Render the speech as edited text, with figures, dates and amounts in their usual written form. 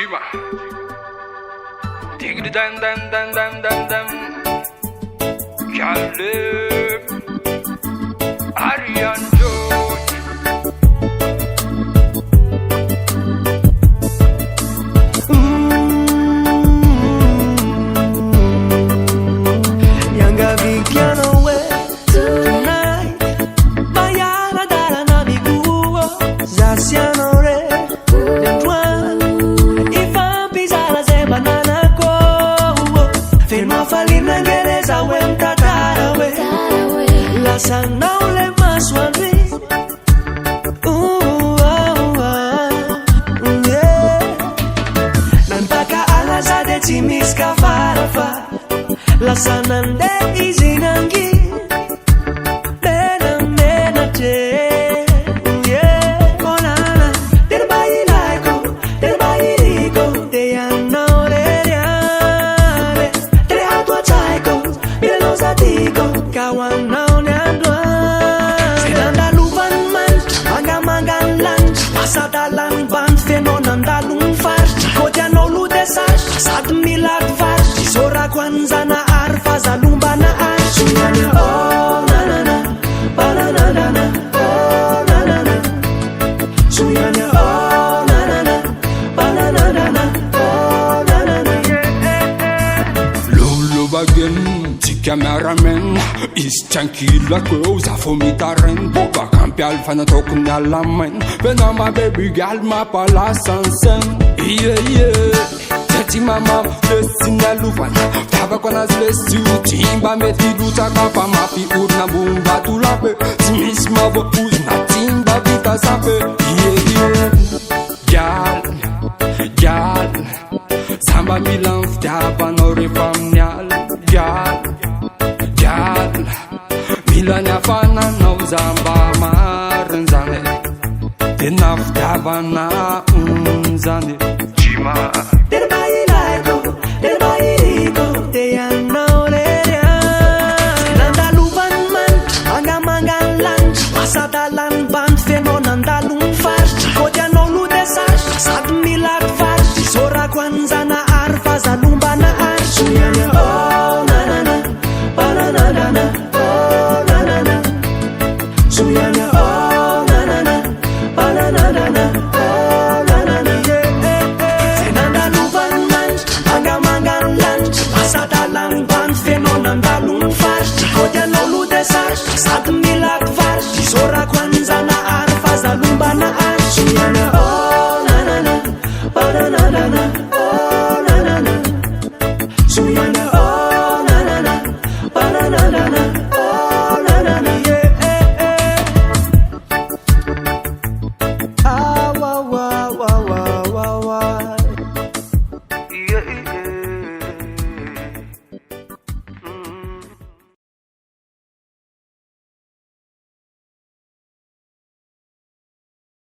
Jima. Dig the dam. Caleb. Arian Jones. Yanga vikiano we tonight. Bayana dara na miguo. Zasiano re. We mtatara we la sana ule maswali yeah. Nantaka alazade timiska farafa la sana nde izinangi mena te yeah. Onana derbayi laiko derbayi riko de yana oreriane tere atwa taiko Digo, kawana onyandwa Senanda luvan man, mangan land Pasada land ban, fenonanda lumfar Kodia no ludesaj, sad milad var Sora kwanza na arfa, zalumba na ar Sunyanya oh na na na, banana na na oh na na na Sunyanya oh na na na, banana na na oh na na na Lulu bagin Cameraman is tranquila cause for me taren Boba campi al fan tokun alla man When my baby girl ma pala sansen Yeah Tati mama blessing a luvan Tava kona bless you Timba meti luta kapa mapi urna bumba tulape Simis mavo uzna timba vita sape Yeah Gal Samba milan ftaba no refamnial Gal Milania fana no zamba marzane Tenaftavana unzane Jima Derbayi laiko, derbayi riko De yana oreriane Nanda luvan man, mangan land Pasada land band, fenonanda lumfar Kodia no ludesaj, sad milad var Sora kwanza na arfa, zalumba na ar Sunyanya oh na na na, banana na na Sunyanya oh na na na, banana na na oh na na na Senanda luvan man, mangan land Pasada lang ban, fenonanda lumfar Kodia no ludesaj,